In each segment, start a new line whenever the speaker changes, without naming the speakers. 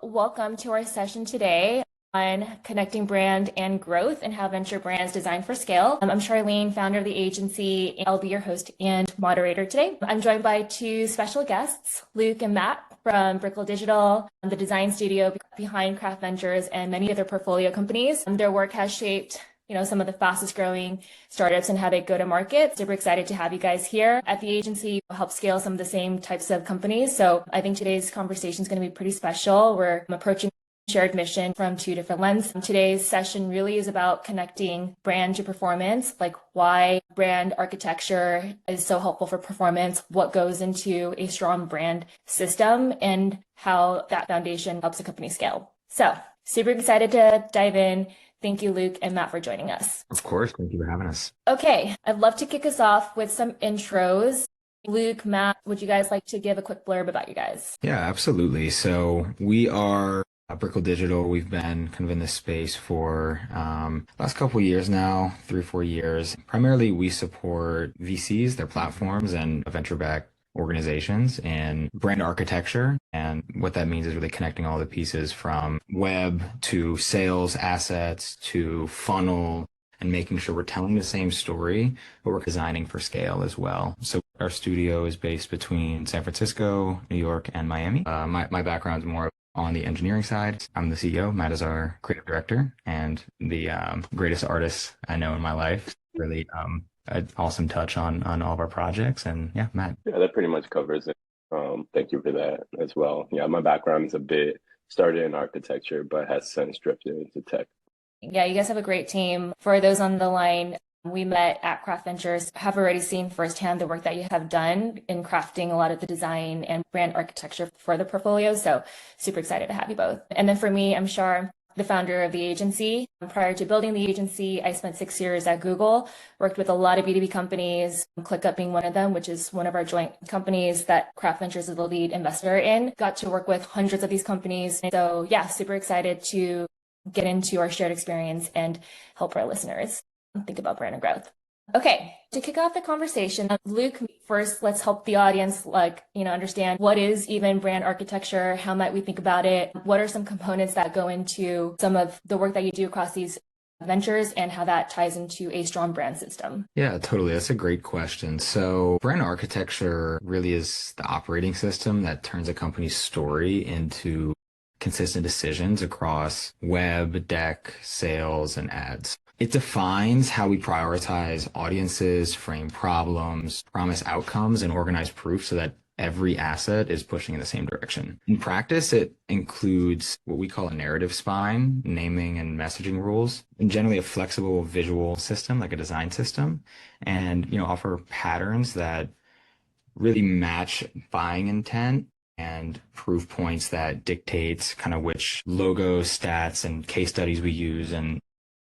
Welcome to our session today on connecting brand and growth and how venture brands design for scale. I'm Charleen, founder of the agency, and I'll be your host and moderator today. I'm joined by two special guests, Luke and Matt from Brickell Digital, the design studio behind Craft Ventures and many other portfolio companies. Their work has shaped some of the fastest growing startups and how they go to market. Super excited to have you guys here at the agency. We'll help scale some of the same types of companies. So I think today's conversation is going to be pretty special. We're approaching shared mission from two different lenses. Today's session really is about connecting brand to performance, like why brand architecture is so helpful for performance, what goes into a strong brand system, and how that foundation helps a company scale. So super excited to dive in. Thank you, Luke and Matt, for joining us.
Of course. Thank you for having us.
Okay, I'd love to kick us off with some intros. Luke, Matt, would you guys like to give a quick blurb about you guys?
Yeah, absolutely. So we are Brickell Digital. We've been kind of in this space for last couple of years now, 3 or 4 years. Primarily, we support VCs, their platforms, and venture-backed organizations and brand architecture. And what that means is really connecting all the pieces from web to sales assets to funnel and making sure we're telling the same story, but we're designing for scale as well. So our studio is based between San Francisco, New York, and Miami. My background is more on the engineering side. I'm the CEO. Matt is our creative director and the greatest artist I know in my life. Really an awesome touch on all of our projects. And yeah, Matt.
Yeah, that pretty much covers it. Thank you for that as well. Yeah, my background is a bit started in architecture, but has since drifted into tech.
Yeah, you guys have a great team. For those on the line, we met at Craft Ventures, have already seen firsthand the work that you have done in crafting a lot of the design and brand architecture for the portfolio. So super excited to have you both. And then for me, I'm Char, the founder of the agency. Prior to building the agency, I spent 6 years at Google, worked with a lot of B2B companies, ClickUp being one of them, which is one of our joint companies that Craft Ventures is the lead investor in. Got to work with hundreds of these companies. So yeah, super excited to get into our shared experience and help our listeners think about brand and growth. Okay, to kick off the conversation, Luke, first, let's help the audience understand what is even brand architecture, how might we think about it, what are some components that go into some of the work that you do across these ventures and how that ties into a strong brand system?
Yeah, totally. That's a great question. So brand architecture really is the operating system that turns a company's story into consistent decisions across web, deck, sales, and ads. It defines how we prioritize audiences, frame problems, promise outcomes, and organize proof so that every asset is pushing in the same direction. In practice, it includes what we call a narrative spine, naming and messaging rules, and generally a flexible visual system like a design system, and offer patterns that really match buying intent and proof points that dictates kind of which logos, stats, and case studies we use and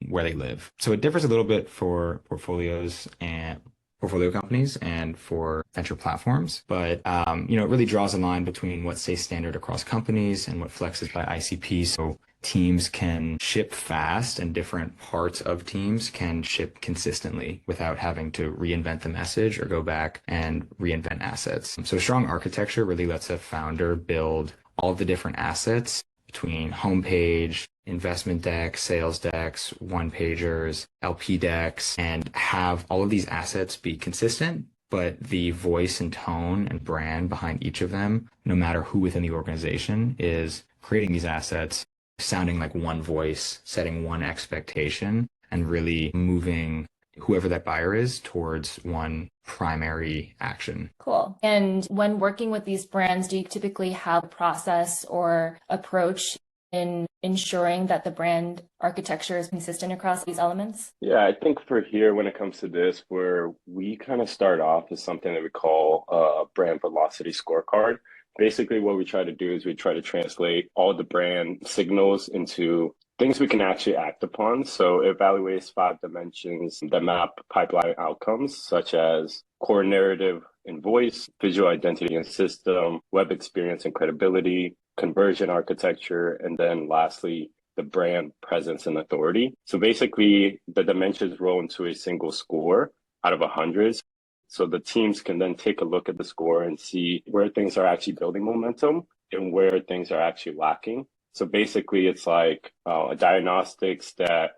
where they live. So it differs a little bit for portfolios and portfolio companies and for venture platforms, but it really draws a line between what stays standard across companies and what flexes by ICP. So teams can ship fast and different parts of teams can ship consistently without having to reinvent the message or go back and reinvent assets. So strong architecture really lets a founder build all of the different assets between homepage, investment decks, sales decks, one-pagers, LP decks, and have all of these assets be consistent, but the voice and tone and brand behind each of them, no matter who within the organization is creating these assets, sounding like one voice, setting one expectation, and really moving whoever that buyer is towards one primary action.
Cool. And when working with these brands, do you typically have a process or approach in ensuring that the brand architecture is consistent across these elements?
Yeah, I think for here, when it comes to this, where we kind of start off with something that we call a brand velocity scorecard. Basically, what we try to do is we try to translate all the brand signals into things we can actually act upon. So it evaluates 5 dimensions that map pipeline outcomes, such as core narrative and voice, visual identity and system, web experience and credibility, conversion architecture, and then lastly, the brand presence and authority. So basically, the dimensions roll into a single score out of 100. So the teams can then take a look at the score and see where things are actually building momentum and where things are actually lacking. So basically, it's like a diagnostics that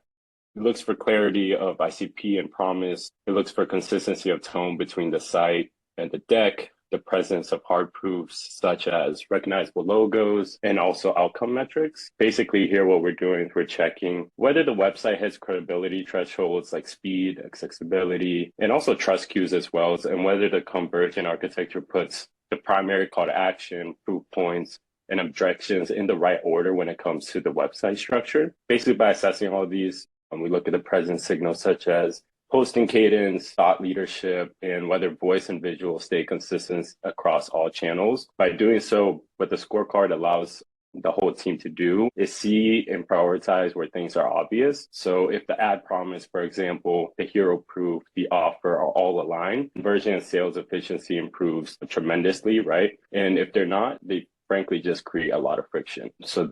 looks for clarity of ICP and promise. It looks for consistency of tone between the site and the deck, the presence of hard proofs such as recognizable logos, and also outcome metrics. Basically, here what we're doing is we're checking whether the website hits credibility thresholds like speed, accessibility, and also trust cues as well, and whether the conversion architecture puts the primary call to action, proof points, and objections in the right order when it comes to the website structure. Basically, by assessing all these, we look at the present signals such as posting cadence, thought leadership, and whether voice and visual stay consistent across all channels. By doing so, what the scorecard allows the whole team to do is see and prioritize where things are obvious. So if the ad promise, for example, the hero proof, the offer are all aligned, conversion and sales efficiency improves tremendously, right? And if they're not, they frankly just create a lot of friction. So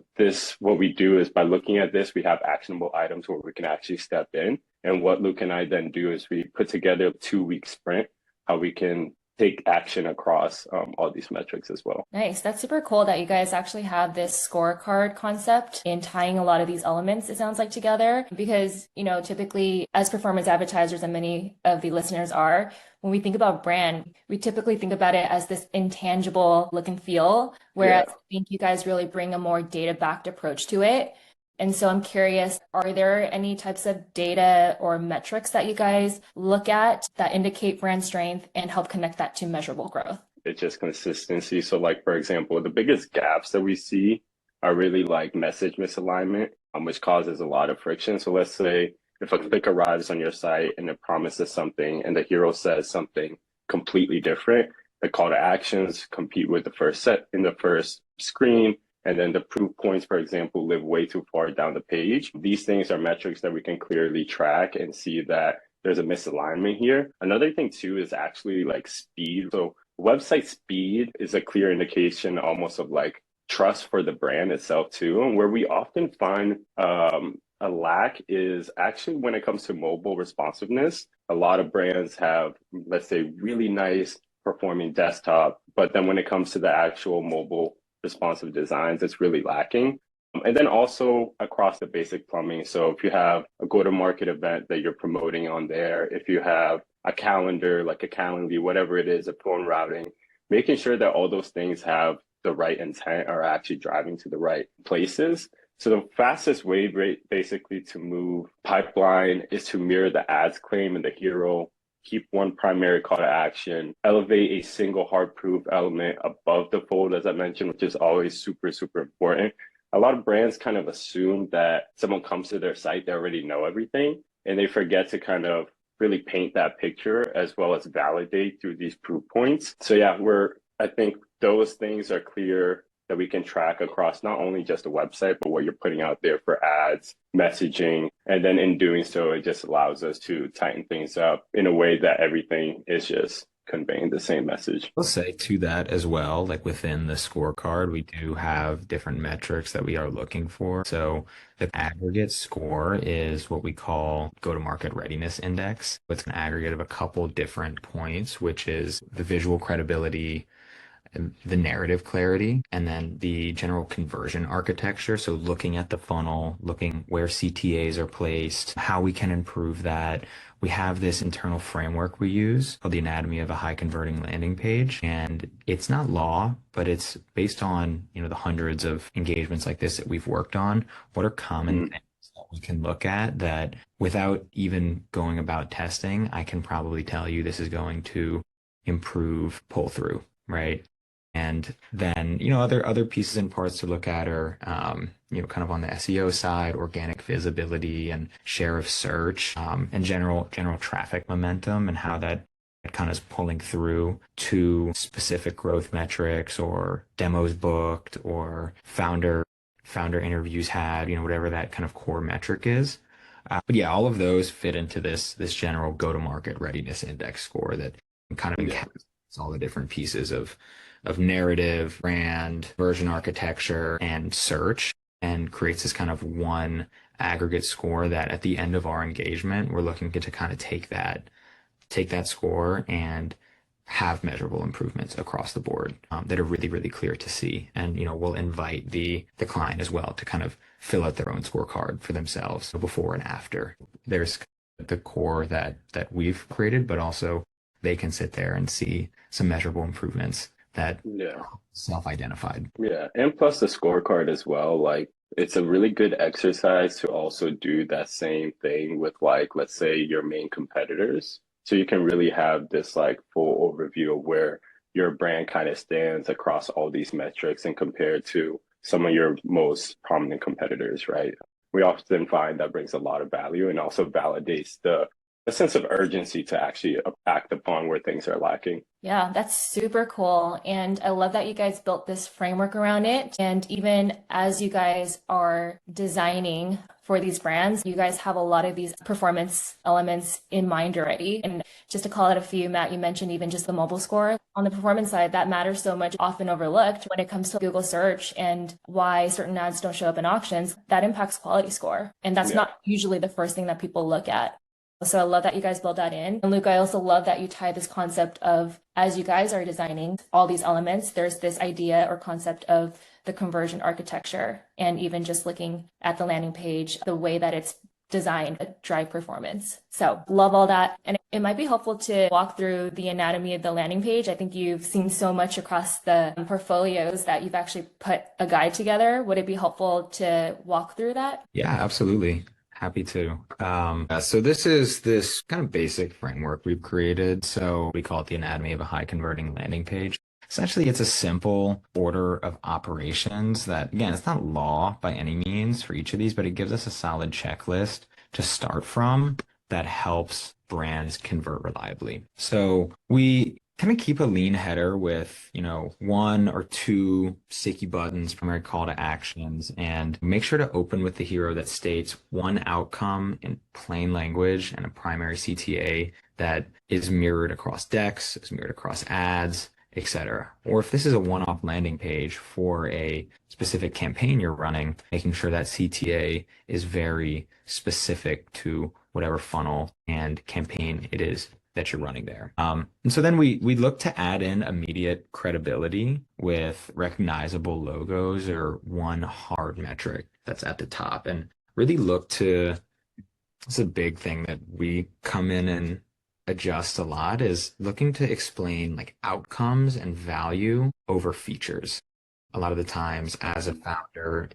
what we do is by looking at this, we have actionable items where we can actually step in. And what Luke and I then do is we put together a 2-week sprint, how we can take action across all these metrics as well.
Nice. That's super cool that you guys actually have this scorecard concept in tying a lot of these elements, it sounds like, together. Because, typically as performance advertisers, and many of the listeners are, when we think about brand, we typically think about it as this intangible look and feel, whereas I think you guys really bring a more data-backed approach to it. And so I'm curious, are there any types of data or metrics that you guys look at that indicate brand strength and help connect that to measurable growth?
It's just consistency. So like, for example, the biggest gaps that we see are really like message misalignment, which causes a lot of friction. So let's say if a click arrives on your site and it promises something and the hero says something completely different, the call to actions compete with the first set in the first screen. And then the proof points, for example, live way too far down the page. These things are metrics that we can clearly track and see that there's a misalignment here. Another thing too is actually like speed. So website speed is a clear indication almost of like trust for the brand itself too. And where we often find a lack is actually when it comes to mobile responsiveness. A lot of brands have, let's say, really nice performing desktop, but then when it comes to the actual mobile responsive designs, it's really lacking. And then also across the basic plumbing. So if you have a go-to-market event that you're promoting on there, if you have a calendar, like a Calendly, whatever it is, a phone routing, making sure that all those things have the right intent are actually driving to the right places. So the fastest way basically to move pipeline is to mirror the ads claim and the hero, keep one primary call to action, elevate a single hard proof element above the fold, as I mentioned, which is always super, super important. A lot of brands kind of assume that someone comes to their site, they already know everything, and they forget to kind of really paint that picture as well as validate through these proof points. So yeah, I think those things are clear that we can track across not only just the website, but what you're putting out there for ads, messaging. And then in doing so, it just allows us to tighten things up in a way that everything is just conveying the same message.
I'll say to that as well, like within the scorecard, we do have different metrics that we are looking for. So the aggregate score is what we call go-to-market readiness index. It's an aggregate of a couple different points, which is the visual credibility, the narrative clarity, and then the general conversion architecture. So looking at the funnel, looking where CTAs are placed, how we can improve that. We have this internal framework we use called the anatomy of a high converting landing page. And it's not law, but it's based on, the hundreds of engagements like this that we've worked on. What are common things that we can look at that without even going about testing, I can probably tell you this is going to improve pull through, right? And then, other pieces and parts to look at are, kind of on the SEO side, organic visibility and share of search, and general traffic momentum and how that kind of is pulling through to specific growth metrics or demos booked or founder interviews had, whatever that kind of core metric is. But yeah, all of those fit into this general go-to-market readiness index score that kind of encapsulates all the different pieces of narrative, brand, version architecture, and search, and creates this kind of one aggregate score that at the end of our engagement, we're looking to kind of take that score and have measurable improvements across the board that are really, really clear to see. And, we'll invite the client as well to kind of fill out their own scorecard for themselves before and after. There's the core that we've created, but also they can sit there and see some measurable improvements that self-identified.
Yeah. And plus the scorecard as well, like it's a really good exercise to also do that same thing with like, let's say your main competitors. So you can really have this like full overview of where your brand kind of stands across all these metrics and compared to some of your most prominent competitors, right? We often find that brings a lot of value and also validates the sense of urgency to actually act upon where things are lacking.
Yeah, that's super cool. And I love that you guys built this framework around it. And even as you guys are designing for these brands, you guys have a lot of these performance elements in mind already. And just to call out a few, Matt, you mentioned even just the mobile score. On the performance side, that matters so much, often overlooked when it comes to Google search and why certain ads don't show up in auctions. That impacts quality score. And that's not usually the first thing that people look at. So I love that you guys build that in. And Luke, I also love that you tie this concept of, as you guys are designing all these elements, there's this idea or concept of the conversion architecture, and even just looking at the landing page, the way that it's designed to drive performance. So love all that. And it might be helpful to walk through the anatomy of the landing page. I think you've seen so much across the portfolios that you've actually put a guide together. Would it be helpful to walk through that?
Yeah, absolutely. Happy to. So this is this kind of basic framework we've created. So we call it the anatomy of a high converting landing page. Essentially, it's a simple order of operations that, again, it's not law by any means for each of these, but it gives us a solid checklist to start from that helps brands convert reliably. So we kind of keep a lean header with, one or two sticky buttons, primary call to actions, and make sure to open with the hero that states one outcome in plain language and a primary CTA that is mirrored across decks, is mirrored across ads, etc. Or if this is a one-off landing page for a specific campaign you're running, making sure that CTA is very specific to whatever funnel and campaign it is that you're running there. And so then we look to add in immediate credibility with recognizable logos or one hard metric that's at the top, and really look to, it's a big thing that we come in and adjust a lot, is looking to explain like outcomes and value over features. A lot of the times as a founder,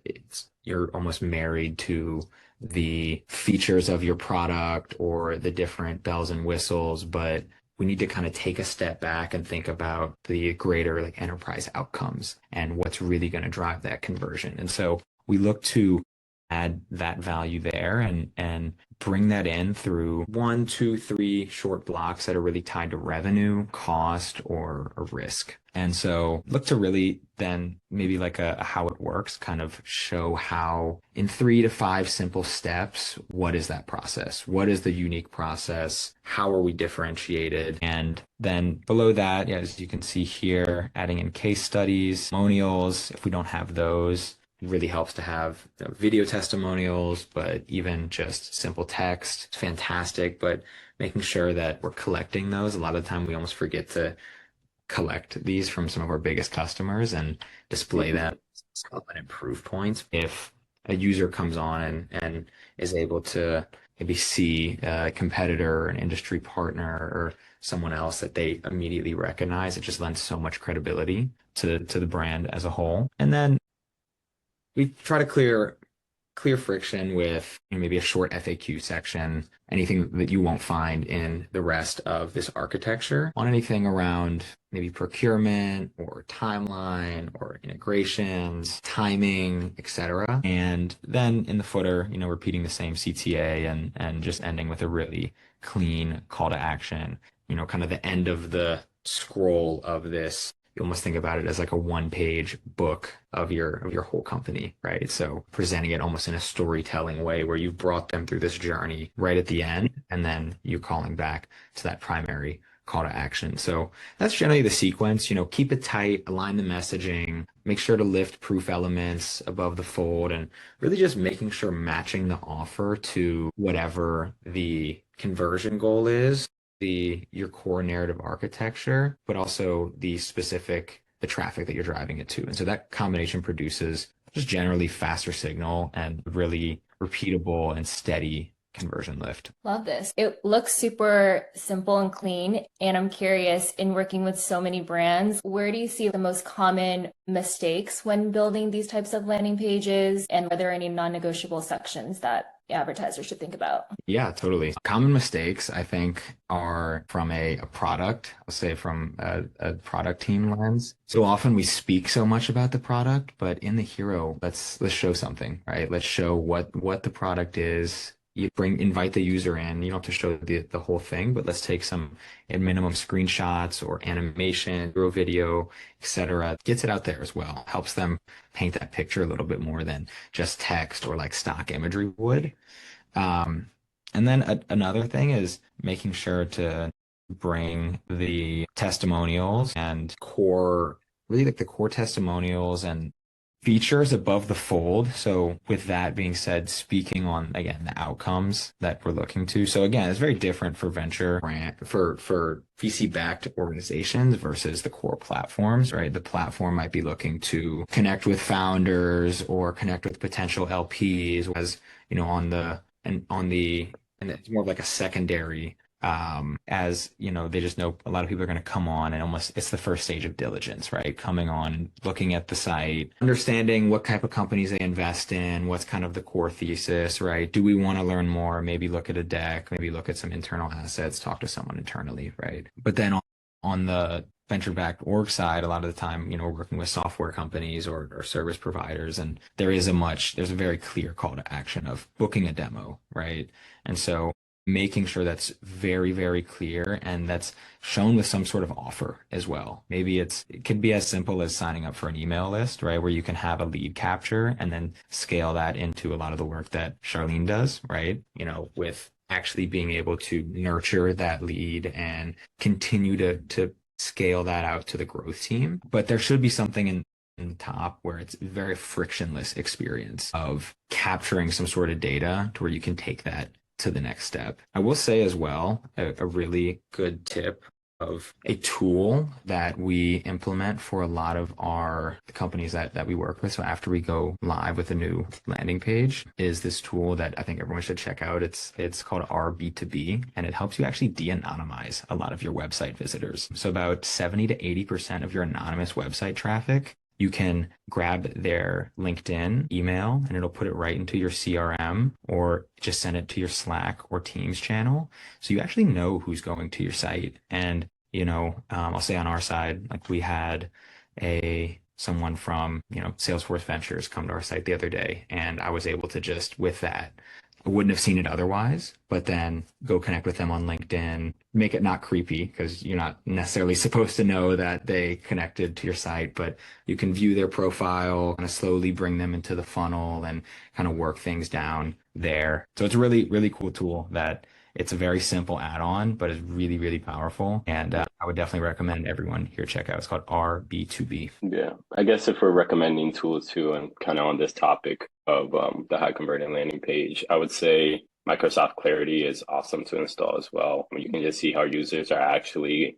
you're almost married to the features of your product or the different bells and whistles, but we need to kind of take a step back and think about the greater like enterprise outcomes and what's really going to drive that conversion. And so we look to add that value there and bring that in through 1, 2, 3 short blocks that are really tied to revenue, cost, or risk. And so look to really then maybe like a how it works, kind of show how in 3 to 5 simple steps, what is that process? What is the unique process? How are we differentiated? And then below that, as you can see here, adding in case studies, testimonials, if we don't have those. It really helps to have video testimonials, but even just simple text, it's fantastic. But making sure that we're collecting those. A lot of the time we almost forget to collect these from some of our biggest customers and display them as relevant proof points. If a user comes on and is able to maybe see a competitor, an industry partner, or someone else that they immediately recognize, it just lends so much credibility to the brand as a whole. And then we try to clear friction with maybe a short FAQ section, anything that you won't find in the rest of this architecture on anything around maybe procurement or timeline or integrations, timing, etc. And then in the footer, repeating the same CTA and just ending with a really clean call to action, kind of the end of the scroll of this. You almost think about it as like a one-page book of your whole company, right? So presenting it almost in a storytelling way where you've brought them through this journey right at the end, and then you calling back to that primary call to action. So that's generally the sequence. Keep it tight, align the messaging, make sure to lift proof elements above the fold, and really just making sure matching the offer to whatever the conversion goal is your core narrative architecture, but also the traffic that you're driving it to. And so that combination produces just generally faster signal and really repeatable and steady conversion lift.
Love this. It looks super simple and clean. And I'm curious, in working with so many brands, where do you see the most common mistakes when building these types of landing pages? And are there any non-negotiable sections that advertisers should think about?
Yeah, totally. Common mistakes, I think, are from a product, I'll say from a product team lens. So often we speak so much about the product, but in the hero, let's show something, right? Let's show what the product is. Invite the user in. You don't have to show the whole thing, but let's take some at minimum screenshots or animation, hero video, etc. Gets it out there as well. Helps them paint that picture a little bit more than just text or like stock imagery would. And then another thing is making sure to bring the testimonials and really like the core testimonials and features above the fold. So with that being said, speaking on, again, the outcomes that we're looking to. So again, it's very different for venture brand, for VC-backed organizations versus the core platforms, right? The platform might be looking to connect with founders or connect with potential LPs as, and it's more of like a secondary as they just know a lot of people are going to come on and it's the first stage of diligence, right? Coming on and looking at the site, understanding what type of companies they invest in, what's kind of the core thesis, right? Do we want to learn more? Maybe look at a deck, maybe look at some internal assets, talk to someone internally, right? But then on the venture-backed org side, a lot of the time, we're working with software companies or service providers, and there's a very clear call to action of booking a demo, right? And so making sure that's very, very clear and that's shown with some sort of offer as well. Maybe it could be as simple as signing up for an email list, right? Where you can have a lead capture and then scale that into a lot of the work that Charleen does, right? With actually being able to nurture that lead and continue to scale that out to the growth team. But there should be something in the top where it's a very frictionless experience of capturing some sort of data to where you can take that to the next step. I will say as well, a really good tip of a tool that we implement for a lot of the companies that we work with. So after we go live with a new landing page is this tool that I think everyone should check out. It's called RB2B, and it helps you actually de-anonymize a lot of your website visitors. So about 70 to 80% of your anonymous website traffic, you can grab their LinkedIn email and it'll put it right into your CRM or just send it to your Slack or Teams channel. So you actually know who's going to your site. And, I'll say on our side, like we had someone from, Salesforce Ventures come to our site the other day, and I was able to just with that, I wouldn't have seen it otherwise, but then go connect with them on LinkedIn, make it not creepy because you're not necessarily supposed to know that they connected to your site, but you can view their profile, kind of slowly bring them into the funnel and kind of work things down there. So it's a really, really cool tool that it's a very simple add-on, but it's really, really powerful. And I would definitely recommend everyone here check out. It's called RB2B.
Yeah, I guess if we're recommending tools too, and kind of on this topic of the high converting landing page, I would say Microsoft Clarity is awesome to install as well. You can just see how users are actually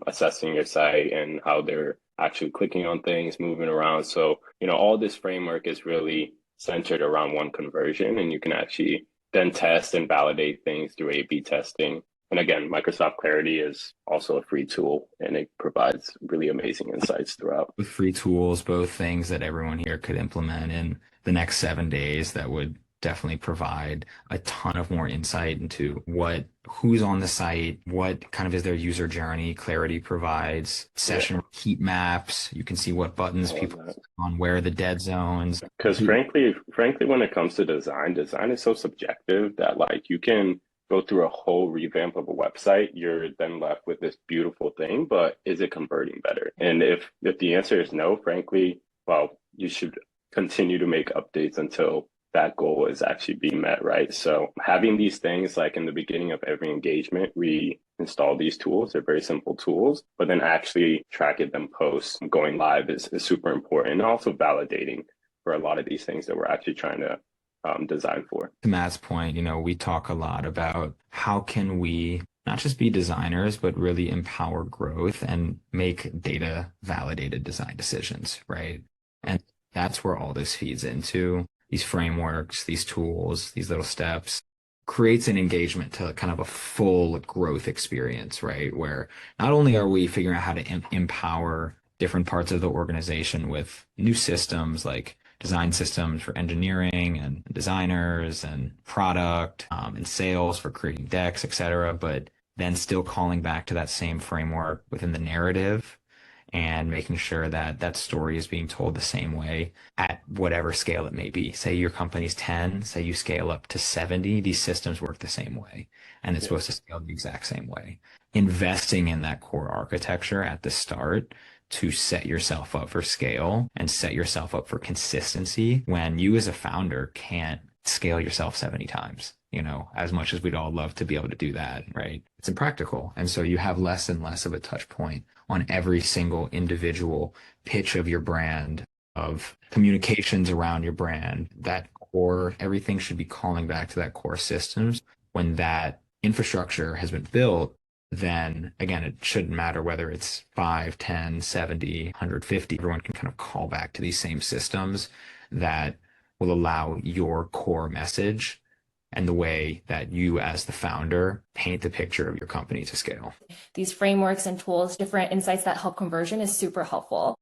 assessing your site and how they're actually clicking on things, moving around. So, all this framework is really centered around one conversion, and you can actually then test and validate things through A/B testing. And again, Microsoft Clarity is also a free tool, and it provides really amazing insights throughout.
With free tools, both things that everyone here could implement in the next 7 days that would definitely provide a ton of more insight into who's on the site, what kind of is their user journey. Clarity provides session heat maps. You can see what buttons people are on, where are the dead zones.
Because frankly, when it comes to design is so subjective that you can go through a whole revamp of a website, you're then left with this beautiful thing, but is it converting better? And if the answer is no, frankly, well, you should continue to make updates until that goal is actually being met, right? So having these things in the beginning of every engagement, we install these tools. They're very simple tools, but then actually tracking them post going live is super important, and also validating for a lot of these things that we're actually trying to design for.
To Matt's point, we talk a lot about how can we not just be designers, but really empower growth and make data validated design decisions, right? And that's where all this feeds into. These frameworks, these tools, these little steps creates an engagement to kind of a full growth experience, right? Where not only are we figuring out how to empower different parts of the organization with new systems like design systems for engineering and designers and product and sales for creating decks, et cetera, but then still calling back to that same framework within the narrative and making sure that that story is being told the same way at whatever scale it may be. Say your company's 10, say you scale up to 70, these systems work the same way, and it's supposed to scale the exact same way. Investing in that core architecture at the start to set yourself up for scale and set yourself up for consistency when you as a founder can't scale yourself 70 times. As much as we'd all love to be able to do that, right? It's impractical. And so you have less and less of a touch point on every single individual pitch of your brand, of communications around your brand. That core, everything should be calling back to that core systems. When that infrastructure has been built, then again, it shouldn't matter whether it's 5, 10, 70, 150. Everyone can kind of call back to these same systems that will allow your core message and the way that you as the founder paint the picture of your company to scale.
These frameworks and tools, different insights that help conversion is super helpful.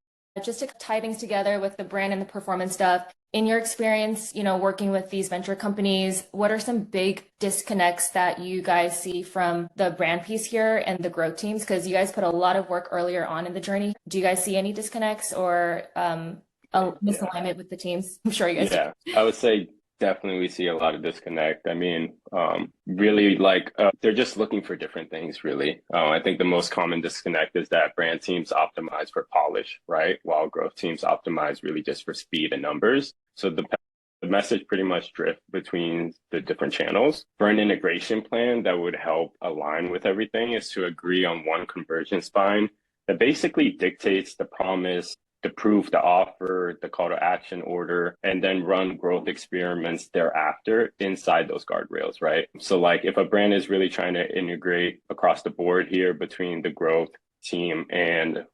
Just to tie things together with the brand and the performance stuff, in your experience, working with these venture companies, what are some big disconnects that you guys see from the brand piece here and the growth teams? Because you guys put a lot of work earlier on in the journey. Do you guys see any disconnects or a misalignment with the teams? I'm sure you guys do.
I would say definitely we see a lot of disconnect. I mean, really they're just looking for different things, really. I think the most common disconnect is that brand teams optimize for polish, right? While growth teams optimize really just for speed and numbers. So the message pretty much drift between the different channels. For an integration plan that would help align with everything is to agree on one conversion spine that basically dictates the promise, the proof, the offer, the call to action order, and then run growth experiments thereafter inside those guardrails, right? So if a brand is really trying to integrate across the board here between the growth team and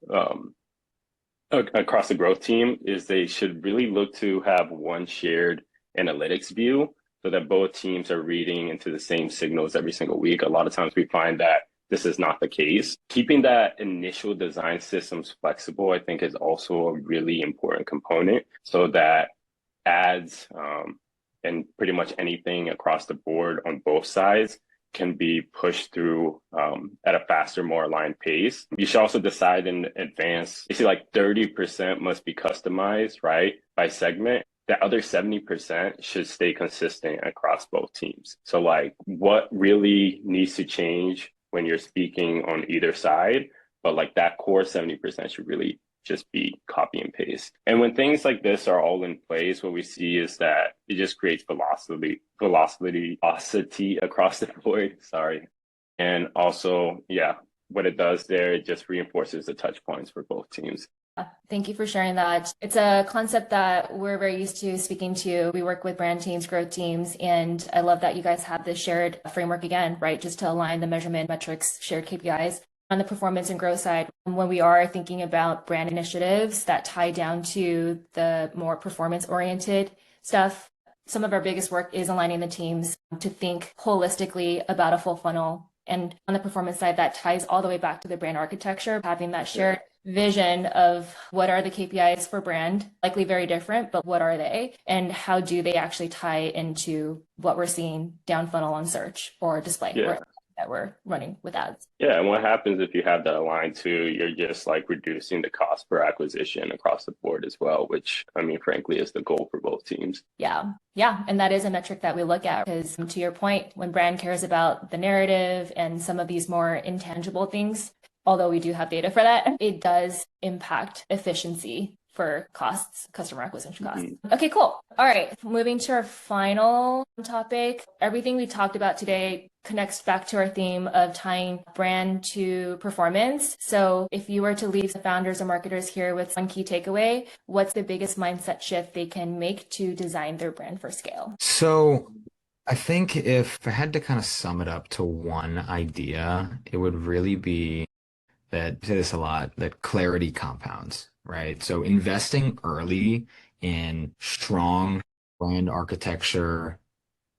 across the growth team, is they should really look to have one shared analytics view so that both teams are reading into the same signals every single week. A lot of times we find that this is not the case. Keeping that initial design systems flexible, I think, is also a really important component so that ads and pretty much anything across the board on both sides can be pushed through at a faster, more aligned pace. You should also decide in advance, you see 30% must be customized, right, by segment. The other 70% should stay consistent across both teams. So what really needs to change when you're speaking on either side, but that core 70% should really just be copy and paste. And when things like this are all in place, what we see is that it just creates velocity across the board. Sorry. And also, what it does there, it just reinforces the touch points for both teams.
Thank you for sharing that. It's a concept that we're very used to speaking to. We work with brand teams, growth teams, and I love that you guys have this shared framework again, right? Just to align the measurement metrics, shared KPIs. On the performance and growth side, when we are thinking about brand initiatives that tie down to the more performance-oriented stuff, some of our biggest work is aligning the teams to think holistically about a full funnel. And on the performance side, that ties all the way back to the brand architecture, having that shared vision of what are the KPIs for brand, likely very different, but what are they? And how do they actually tie into what we're seeing down funnel on search or display that we're running with ads?
Yeah, and what happens if you have that aligned too, you're just reducing the cost per acquisition across the board as well, which frankly is the goal for both teams.
Yeah. And that is a metric that we look at because to your point, when brand cares about the narrative and some of these more intangible things, although we do have data for that, it does impact efficiency for costs, customer acquisition costs. Okay, cool. All right, moving to our final topic. Everything we talked about today connects back to our theme of tying brand to performance. So if you were to leave the founders and marketers here with one key takeaway, what's the biggest mindset shift they can make to design their brand for scale?
So I think if I had to kind of sum it up to one idea, it would really be that I say this a lot, that clarity compounds, right? So investing early in strong brand architecture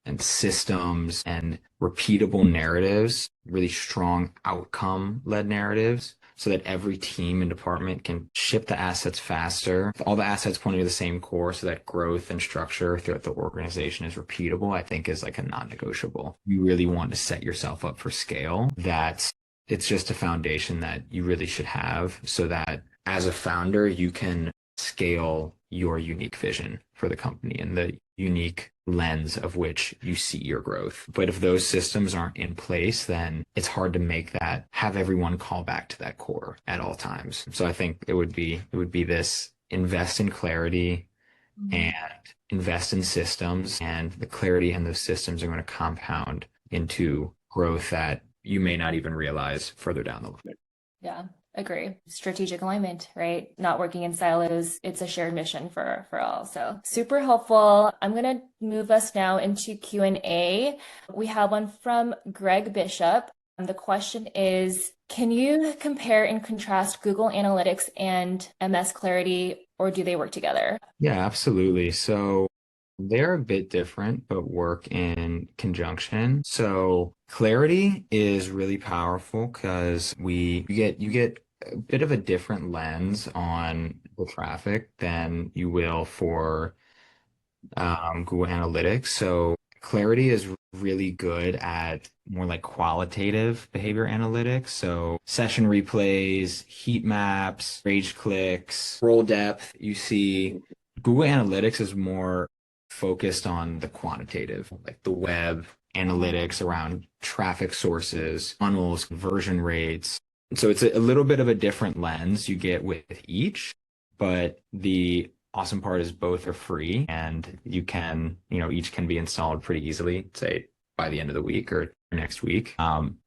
and systems and repeatable narratives, really strong outcome-led narratives, so that every team and department can ship the assets faster. All the assets pointing to the same core, so that growth and structure throughout the organization is repeatable, I think is like a non-negotiable. You really want to set yourself up for scale. That it's just a foundation that you really should have so that as a founder, you can scale your unique vision for the company and the unique lens of which you see your growth. But if those systems aren't in place, then it's hard to have everyone call back to that core at all times. So I think it would be this: invest in clarity and invest in systems, and the clarity and those systems are going to compound into growth that you may not even realize further down the line.
Yeah, agree. Strategic alignment, right? Not working in silos. It's a shared mission for all. So super helpful. I'm going to move us now into Q&A. We have one from Greg Bishop. And the question is, can you compare and contrast Google Analytics and MS Clarity, or do they work together?
Yeah, absolutely. So they're a bit different, but work in conjunction. So clarity is really powerful because you get a bit of a different lens on the traffic than you will for Google Analytics. So clarity is really good at more like qualitative behavior analytics. So session replays, heat maps, rage clicks, scroll depth. You see Google Analytics is more focused on the quantitative, like the web analytics around traffic sources, funnels, conversion rates. So it's a little bit of a different lens you get with each, but the awesome part is both are free and you can, each can be installed pretty easily, say by the end of the week or next week.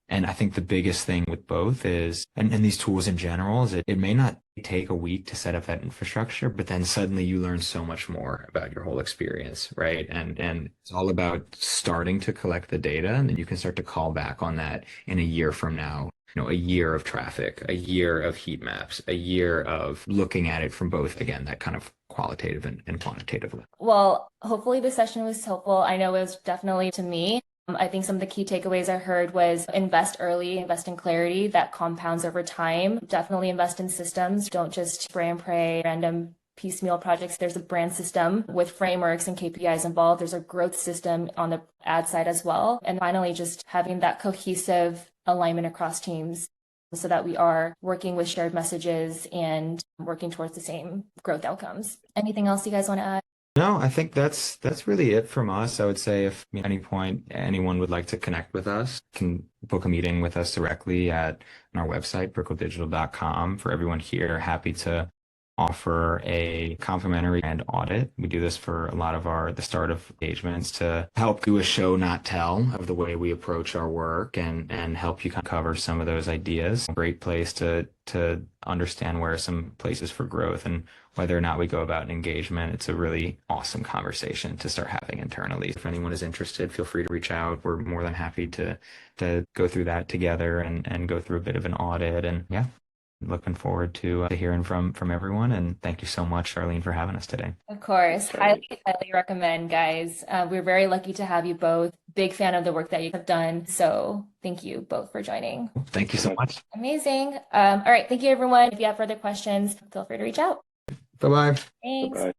And I think the biggest thing with both is, and these tools in general, is it may not take a week to set up that infrastructure, but then suddenly you learn so much more about your whole experience, right? And it's all about starting to collect the data, and then you can start to call back on that in a year from now. A year of traffic, a year of heat maps, a year of looking at it from both, again, that kind of qualitative and quantitative.
Well, hopefully this session was helpful. I know it was definitely to me. I think some of the key takeaways I heard was invest early, invest in clarity that compounds over time. Definitely invest in systems. Don't just spray and pray random piecemeal projects. There's a brand system with frameworks and KPIs involved. There's a growth system on the ad side as well. And finally, just having that cohesive alignment across teams so that we are working with shared messages and working towards the same growth outcomes. Anything else you guys want to add?
No, I think that's really it from us. I would say if at any point anyone would like to connect with us, can book a meeting with us directly on our website, brickelldigital.com. For everyone here, happy to offer a complimentary brand audit. We do this for a lot of the start of engagements to help do a show, not tell, of the way we approach our work and help you cover some of those ideas. Great place to understand where are some places for growth and whether or not we go about an engagement. It's a really awesome conversation to start having internally. If anyone is interested, feel free to reach out. We're more than happy to go through that together and go through a bit of an audit. And yeah, looking forward to hearing from everyone. And thank you so much, Charleen, for having us today.
Of course. Highly recommend, guys. We're very lucky to have you both. Big fan of the work that you have done. So thank you both for joining.
Thank you so much.
Amazing. All right. Thank you, everyone. If you have further questions, feel free to reach out.
Bye-bye.
Thanks.
Bye-bye.